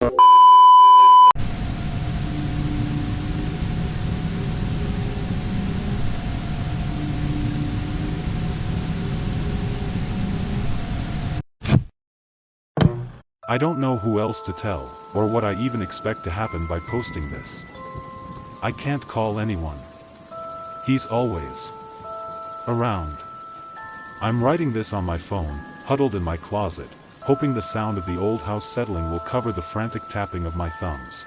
I don't know who else to tell, or what I even expect to happen by posting this. I can't call anyone. He's always around. I'm writing this on my phone, huddled in my closet, hoping the sound of the old house settling will cover the frantic tapping of my thumbs.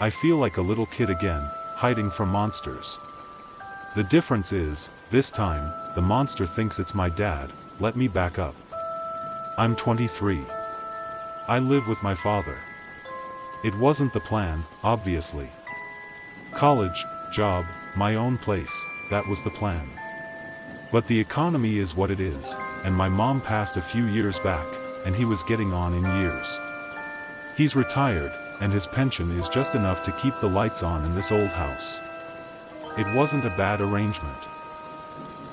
I feel like a little kid again, hiding from monsters. The difference is, this time, the monster thinks it's my dad. Let me back up. I'm 23. I live with my father. It wasn't the plan, obviously. College, job, my own place, that was the plan. But the economy is what it is, and my mom passed a few years back, and he was getting on in years. He's retired, and his pension is just enough to keep the lights on in this old house. It wasn't a bad arrangement.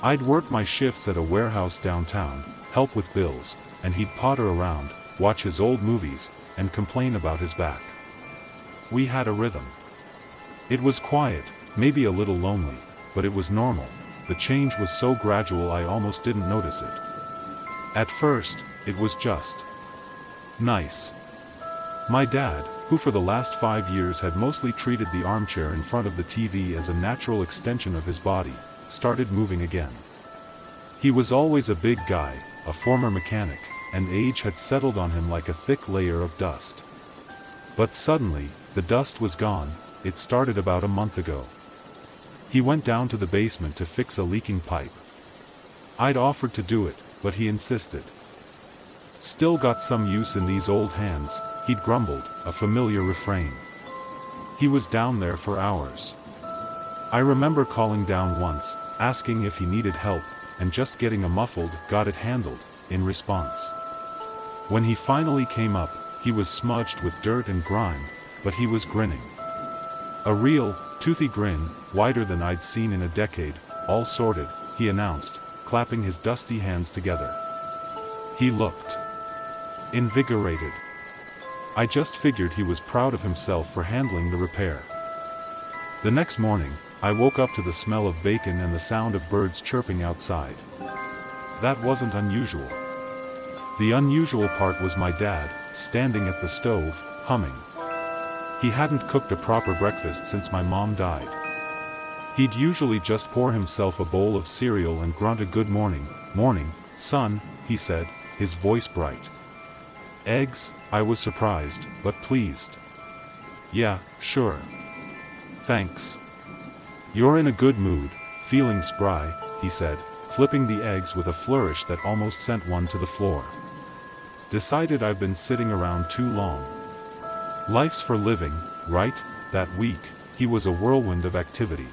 I'd work my shifts at a warehouse downtown, help with bills, and he'd potter around, watch his old movies, and complain about his back. We had a rhythm. It was quiet, maybe a little lonely, but it was normal. The change was so gradual I almost didn't notice it. At first, it was just nice. My dad, who for the last 5 years had mostly treated the armchair in front of the TV as a natural extension of his body, started moving again. He was always a big guy, a former mechanic, and age had settled on him like a thick layer of dust. But suddenly, the dust was gone. It started about a month ago. He went down to the basement to fix a leaking pipe. I'd offered to do it, but he insisted. Still got some use in these old hands, he'd grumbled, a familiar refrain. He was down there for hours. I remember calling down once, asking if he needed help, and just getting a muffled, "Got it handled," in response. When he finally came up, he was smudged with dirt and grime, but he was grinning. A real, toothy grin, wider than I'd seen in a decade. "All sorted," he announced, clapping his dusty hands together. He looked invigorated. I just figured he was proud of himself for handling the repair. The next morning, I woke up to the smell of bacon and the sound of birds chirping outside. That wasn't unusual. The unusual part was my dad, standing at the stove, humming. He hadn't cooked a proper breakfast since my mom died. He'd usually just pour himself a bowl of cereal and grunt a "Good morning, morning, son," he said, his voice bright. "Eggs?" I was surprised, but pleased. "Yeah, sure. Thanks. You're in a good mood, feeling spry," he said, flipping the eggs with a flourish that almost sent one to the floor. "Decided I've been sitting around too long. Life's for living, right?" That week, he was a whirlwind of activity.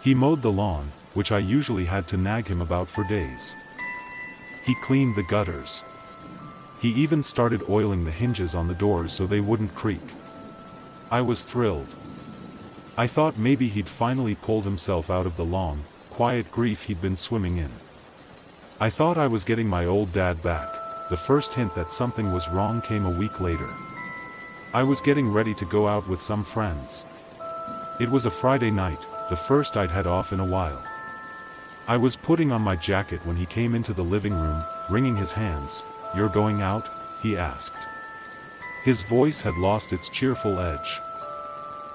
He mowed the lawn, which I usually had to nag him about for days. He cleaned the gutters. He even started oiling the hinges on the doors so they wouldn't creak. I was thrilled. I thought maybe he'd finally pulled himself out of the long, quiet grief he'd been swimming in. I thought I was getting my old dad back. The first hint that something was wrong came a week later. I was getting ready to go out with some friends. It was a Friday night, the first I'd had off in a while. I was putting on my jacket when he came into the living room, wringing his hands. "You're going out?" he asked. His voice had lost its cheerful edge.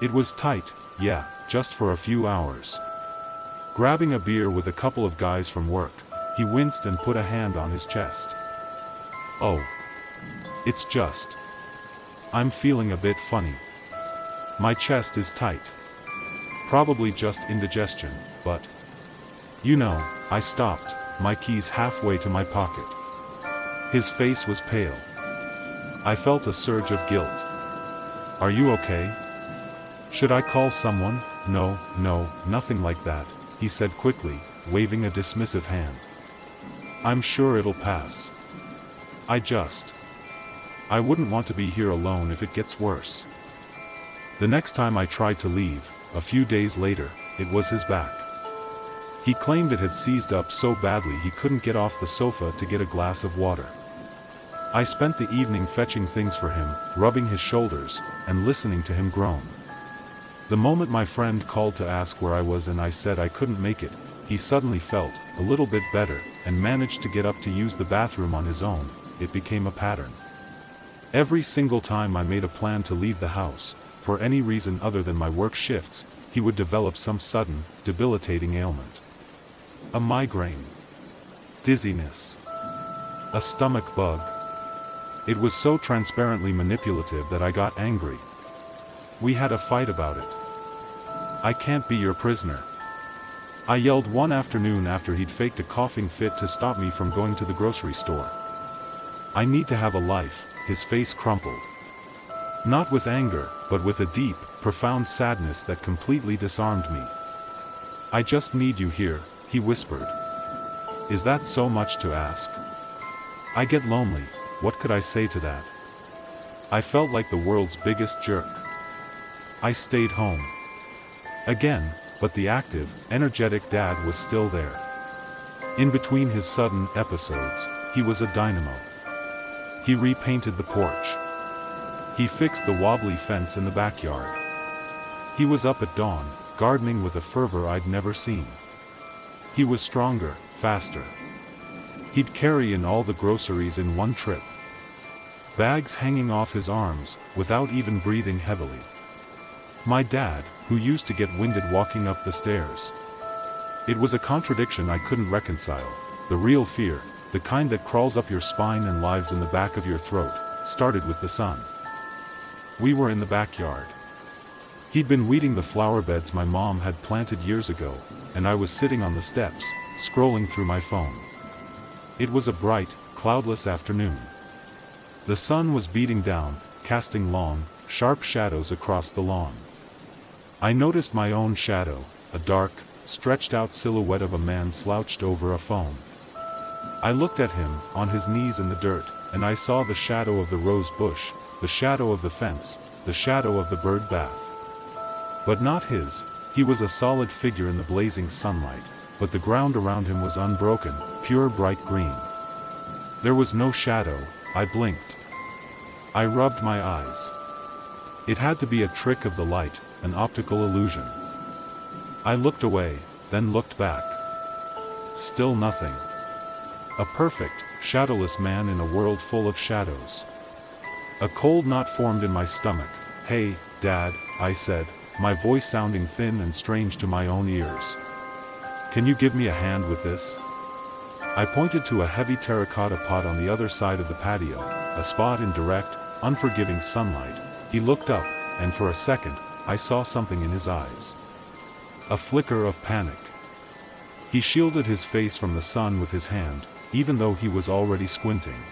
It was tight, yeah, just for a few hours. Grabbing a beer with a couple of guys from work, he winced and put a hand on his chest. "Oh. It's just. I'm feeling a bit funny. My chest is tight. Probably just indigestion, but..." "You know," I stopped, my keys halfway to my pocket. His face was pale. I felt a surge of guilt. "Are you okay? Should I call someone?" No, nothing like that," he said quickly, waving a dismissive hand. "I'm sure it'll pass. I wouldn't want to be here alone if it gets worse." The next time I tried to leave, a few days later, it was his back. He claimed it had seized up so badly he couldn't get off the sofa to get a glass of water. I spent the evening fetching things for him, rubbing his shoulders, and listening to him groan. The moment my friend called to ask where I was and I said I couldn't make it, he suddenly felt a little bit better, and managed to get up to use the bathroom on his own. It became a pattern. Every single time I made a plan to leave the house, for any reason other than my work shifts, he would develop some sudden, debilitating ailment. A migraine. Dizziness. A stomach bug. It was so transparently manipulative that I got angry. We had a fight about it. "I can't be your prisoner," I yelled one afternoon after he'd faked a coughing fit to stop me from going to the grocery store. "I need to have a life." His face crumpled. Not with anger, but with a deep, profound sadness that completely disarmed me. "I just need you here," he whispered. "Is that so much to ask?" "I get lonely." What could I say to that? I felt like the world's biggest jerk. I stayed home. Again, but the active, energetic Dad was still there. In between his sudden episodes, he was a dynamo. He repainted the porch. He fixed the wobbly fence in the backyard. He was up at dawn, gardening with a fervor I'd never seen. He was stronger, faster. He'd carry in all the groceries in one trip. Bags hanging off his arms, without even breathing heavily. My dad, who used to get winded walking up the stairs. It was a contradiction I couldn't reconcile. The real fear, the kind that crawls up your spine and lives in the back of your throat, started with the sun. We were in the backyard. He'd been weeding the flower beds my mom had planted years ago, and I was sitting on the steps, scrolling through my phone. It was a bright, cloudless afternoon. The sun was beating down, casting long, sharp shadows across the lawn. I noticed my own shadow, a dark, stretched-out silhouette of a man slouched over a phone. I looked at him, on his knees in the dirt, and I saw the shadow of the rose bush, the shadow of the fence, the shadow of the bird bath. But not his. He was a solid figure in the blazing sunlight, but the ground around him was unbroken, pure bright green. There was no shadow. I blinked. I rubbed my eyes. It had to be a trick of the light, an optical illusion. I looked away, then looked back. Still nothing. A perfect, shadowless man in a world full of shadows. A cold knot formed in my stomach. "Hey, Dad," I said, my voice sounding thin and strange to my own ears. "Can you give me a hand with this?" I pointed to a heavy terracotta pot on the other side of the patio, a spot in direct, unforgiving sunlight. He looked up, and for a second, I saw something in his eyes. A flicker of panic. He shielded his face from the sun with his hand, even though he was already squinting.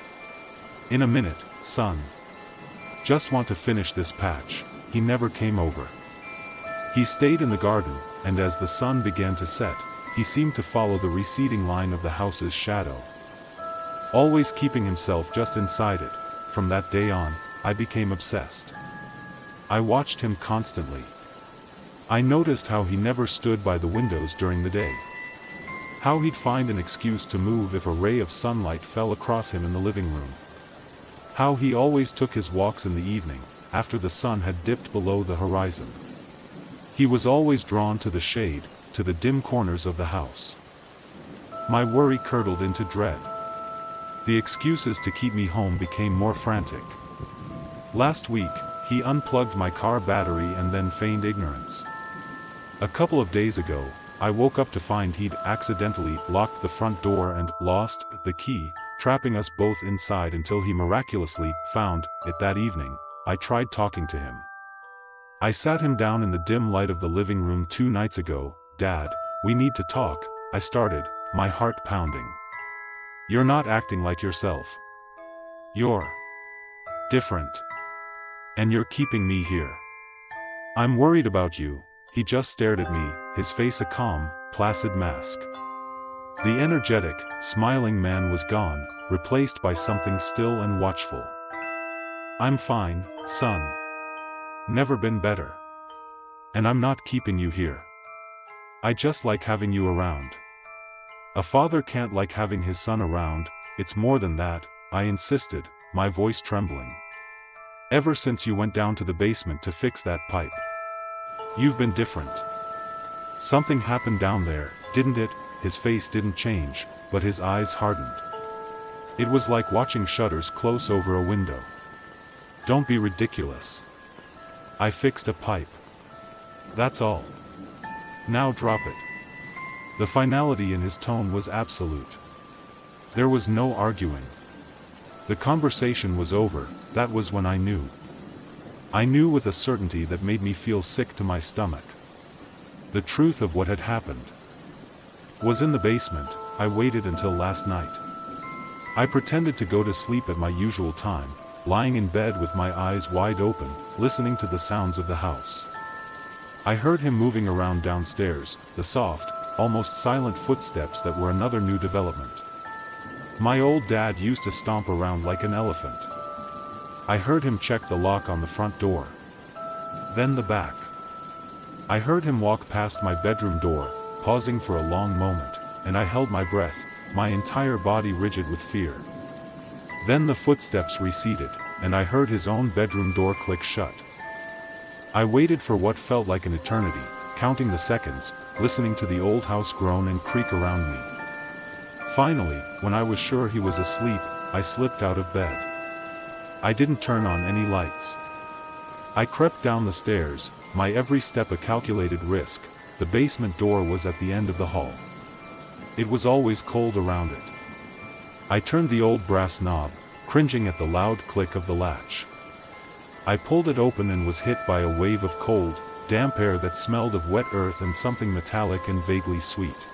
"In a minute, son. Just want to finish this patch." He never came over. He stayed in the garden, and as the sun began to set, he seemed to follow the receding line of the house's shadow. Always keeping himself just inside it. From that day on, I became obsessed. I watched him constantly. I noticed how he never stood by the windows during the day. How he'd find an excuse to move if a ray of sunlight fell across him in the living room. How he always took his walks in the evening, after the sun had dipped below the horizon. He was always drawn to the shade, to the dim corners of the house. My worry curdled into dread. The excuses to keep me home became more frantic. Last week, he unplugged my car battery and then feigned ignorance. A couple of days ago, I woke up to find he'd accidentally locked the front door and lost the key, trapping us both inside until he miraculously found it that evening. I tried talking to him. I sat him down in the dim light of the living room 2 nights ago. "Dad, we need to talk," I started, my heart pounding. "You're not acting like yourself. You're different. And you're keeping me here. I'm worried about you." He just stared at me, his face a calm, placid mask. The energetic, smiling man was gone, replaced by something still and watchful. "I'm fine, son. Never been better. And I'm not keeping you here. I just like having you around." A father can't like having his son around. "It's more than that," I insisted, my voice trembling. "Ever since you went down to the basement to fix that pipe. You've been different. Something happened down there, didn't it?" His face didn't change, but his eyes hardened. It was like watching shutters close over a window. "Don't be ridiculous. I fixed a pipe. That's all. Now drop it." The finality in his tone was absolute. There was no arguing. The conversation was over. That was when I knew. I knew with a certainty that made me feel sick to my stomach. The truth of what had happened was in the basement. I waited until last night. I pretended to go to sleep at my usual time, lying in bed with my eyes wide open, listening to the sounds of the house. I heard him moving around downstairs, the soft, almost silent footsteps that were another new development. My old dad used to stomp around like an elephant. I heard him check the lock on the front door. Then the back. I heard him walk past my bedroom door, pausing for a long moment, and I held my breath, my entire body rigid with fear. Then the footsteps receded, and I heard his own bedroom door click shut. I waited for what felt like an eternity, counting the seconds, listening to the old house groan and creak around me. Finally, when I was sure he was asleep, I slipped out of bed. I didn't turn on any lights. I crept down the stairs, my every step a calculated risk. The basement door was at the end of the hall. It was always cold around it. I turned the old brass knob, cringing at the loud click of the latch. I pulled it open and was hit by a wave of cold, damp air that smelled of wet earth and something metallic and vaguely sweet.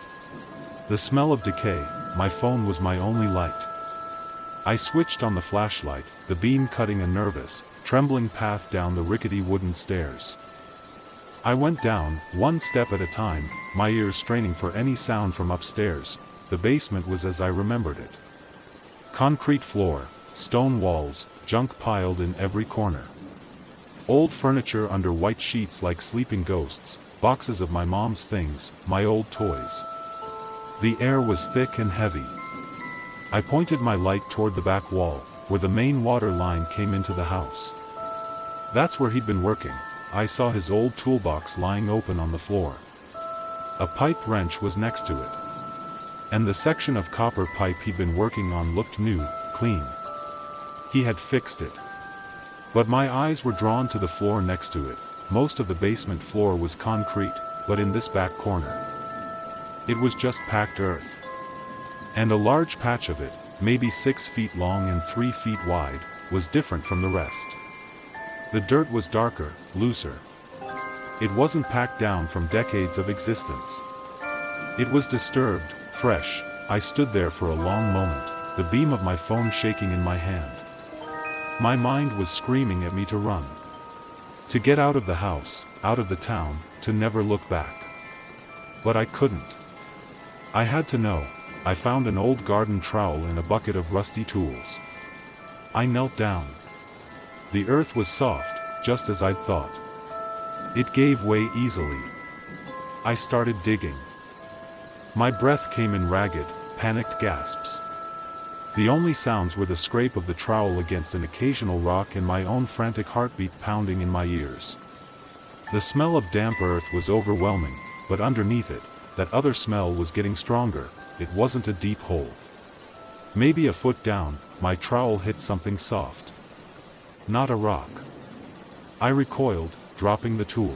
The smell of decay. My phone was my only light. I switched on the flashlight, the beam cutting a nervous, trembling path down the rickety wooden stairs. I went down, one step at a time, my ears straining for any sound from upstairs. The basement was as I remembered it. Concrete floor, stone walls, junk piled in every corner. Old furniture under white sheets like sleeping ghosts, boxes of my mom's things, my old toys. The air was thick and heavy. I pointed my light toward the back wall, where the main water line came into the house. That's where he'd been working. I saw his old toolbox lying open on the floor. A pipe wrench was next to it. And the section of copper pipe he'd been working on looked new, clean. He had fixed it. But my eyes were drawn to the floor next to it. Most of the basement floor was concrete, but in this back corner, it was just packed earth. And a large patch of it, maybe 6 feet long and 3 feet wide, was different from the rest. The dirt was darker, looser. It wasn't packed down from decades of existence. It was disturbed, fresh. I stood there for a long moment, the beam of my phone shaking in my hand. My mind was screaming at me to run. To get out of the house, out of the town, to never look back. But I couldn't. I had to know. I found an old garden trowel and a bucket of rusty tools. I knelt down. The earth was soft, just as I'd thought. It gave way easily. I started digging. My breath came in ragged, panicked gasps. The only sounds were the scrape of the trowel against an occasional rock and my own frantic heartbeat pounding in my ears. The smell of damp earth was overwhelming, but underneath it, that other smell was getting stronger. It wasn't a deep hole. Maybe a foot down, my trowel hit something soft. Not a rock. I recoiled, dropping the tool.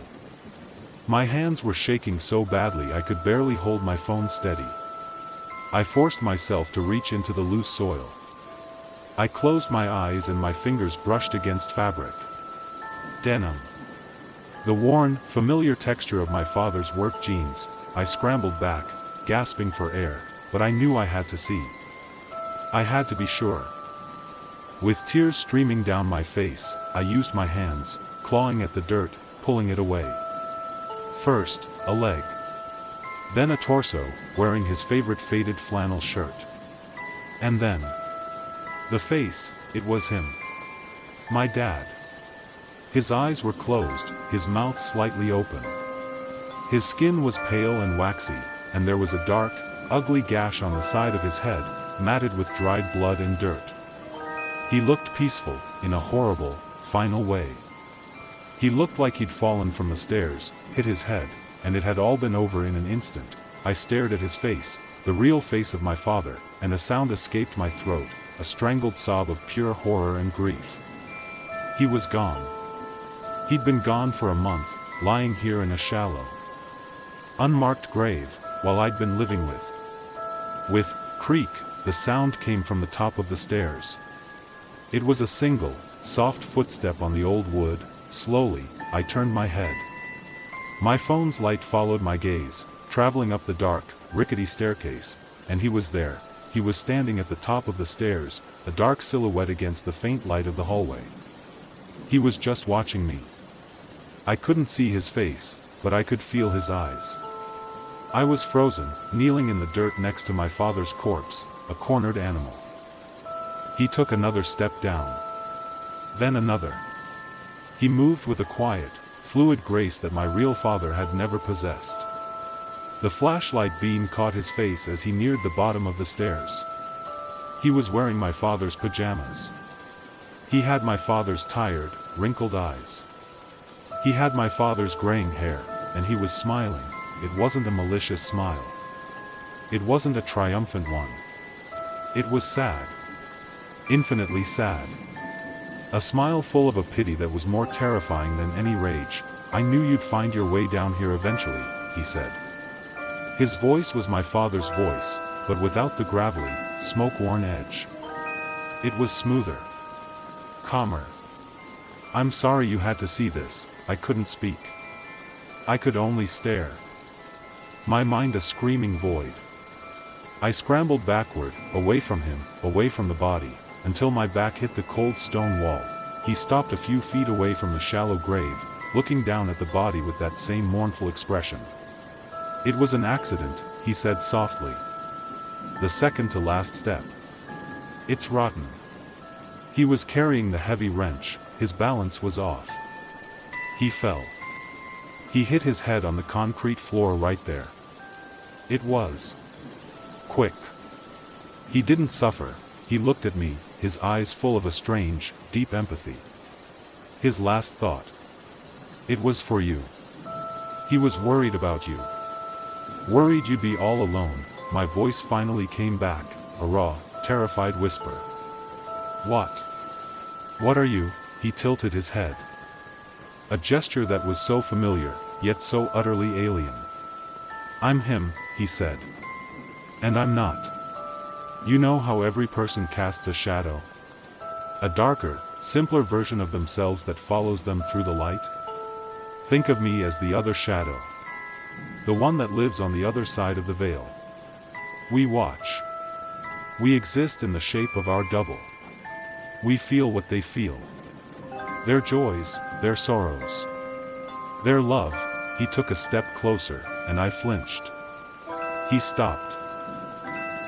My hands were shaking so badly I could barely hold my phone steady. I forced myself to reach into the loose soil. I closed my eyes and my fingers brushed against fabric. Denim. The worn, familiar texture of my father's work jeans. I scrambled back, gasping for air, but I knew I had to see. I had to be sure. With tears streaming down my face, I used my hands, clawing at the dirt, pulling it away. First, a leg. Then a torso, wearing his favorite faded flannel shirt. And then the face. It was him. My dad. His eyes were closed, his mouth slightly open. His skin was pale and waxy, and there was a dark, ugly gash on the side of his head, matted with dried blood and dirt. He looked peaceful, in a horrible, final way. He looked like he'd fallen from the stairs, hit his head, and it had all been over in an instant. I stared at his face, the real face of my father, and a sound escaped my throat, a strangled sob of pure horror and grief. He was gone. He'd been gone for a month, lying here in a shallow, unmarked grave, while I'd been living with creak, the sound came from the top of the stairs. It was a single, soft footstep on the old wood. Slowly, I turned my head. My phone's light followed my gaze, traveling up the dark, rickety staircase, and he was there. He was standing at the top of the stairs, a dark silhouette against the faint light of the hallway. He was just watching me. I couldn't see his face, but I could feel his eyes. I was frozen, kneeling in the dirt next to my father's corpse, a cornered animal. He took another step down. Then another. He moved with a quiet, fluid grace that my real father had never possessed. The flashlight beam caught his face as he neared the bottom of the stairs. He was wearing my father's pajamas. He had my father's tired, wrinkled eyes. He had my father's graying hair, and he was smiling. It wasn't a malicious smile. It wasn't a triumphant one. It was sad. Infinitely sad. A smile full of a pity that was more terrifying than any rage. "I knew you'd find your way down here eventually," he said. His voice was my father's voice, but without the gravelly, smoke-worn edge. It was smoother. Calmer. "I'm sorry you had to see this." I couldn't speak. I could only stare. My mind a screaming void. I scrambled backward, away from him, away from the body, until my back hit the cold stone wall. He stopped a few feet away from the shallow grave, looking down at the body with that same mournful expression. "It was an accident," he said softly. "The second to last step. It's rotten." He was carrying the heavy wrench, his balance was off. He fell. He hit his head on the concrete floor right there. It was quick. He didn't suffer. He looked at me, his eyes full of a strange, deep empathy. His last thought. "It was for you." He was worried about you. Worried you'd be all alone. My voice finally came back, a raw, terrified whisper. "What? What are you?" He tilted his head. A gesture that was so familiar, yet so utterly alien. "I'm him," he said. "And I'm not. You know how every person casts a shadow? A darker, simpler version of themselves that follows them through the light? Think of me as the other shadow. The one that lives on the other side of the veil. We watch. We exist in the shape of our double. We feel what they feel. Their joys, their sorrows. Their love." He took a step closer, and I flinched. He stopped.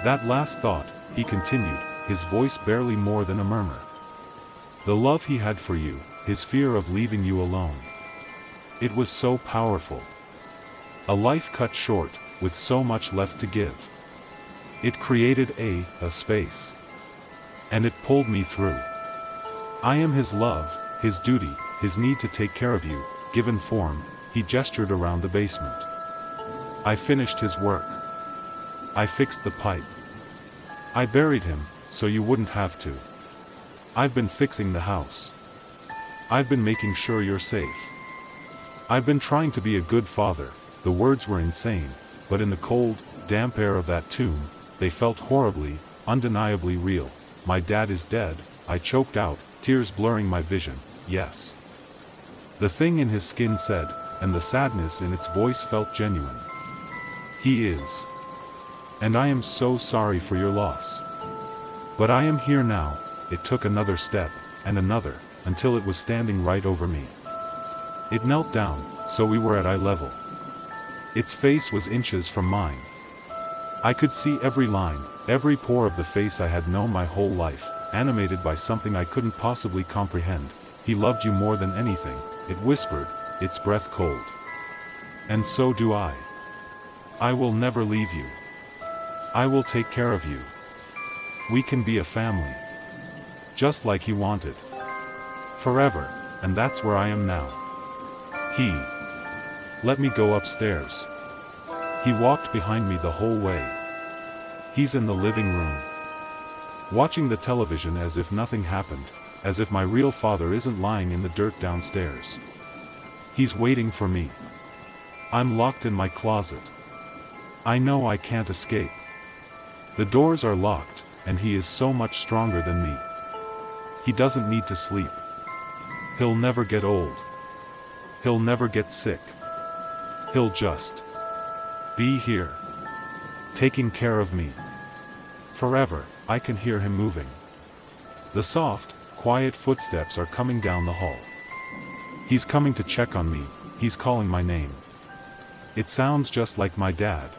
"That last thought," he continued, his voice barely more than a murmur. "The love he had for you, his fear of leaving you alone. It was so powerful. A life cut short, with so much left to give. It created a space. And it pulled me through. I am his love, his duty, his need to take care of you, given form." He gestured around the basement. "I finished his work. I fixed the pipe. I buried him, so you wouldn't have to. I've been fixing the house. I've been making sure you're safe. I've been trying to be a good father." The words were insane, but in the cold, damp air of that tomb, they felt horribly, undeniably real. "My dad is dead," I choked out, tears blurring my vision. "Yes." The thing in his skin said, and the sadness in its voice felt genuine. "He is. And I am so sorry for your loss. But I am here now." It took another step, and another, until it was standing right over me. It knelt down, so we were at eye level. Its face was inches from mine. I could see every line, every pore of the face I had known my whole life, animated by something I couldn't possibly comprehend. "He loved you more than anything," it whispered, its breath cold. "And so do I. I will never leave you. I will take care of you. We can be a family. Just like he wanted. Forever, and that's where I am now. He let me go upstairs. He walked behind me the whole way. He's in the living room, watching the television as if nothing happened, as if my real father isn't lying in the dirt downstairs. He's waiting for me. I'm locked in my closet. I know I can't escape. The doors are locked, and he is so much stronger than me. He doesn't need to sleep. He'll never get old. He'll never get sick. He'll just be here, taking care of me. Forever. I can hear him moving. The soft, quiet footsteps are coming down the hall. He's coming to check on me, he's calling my name. It sounds just like my dad.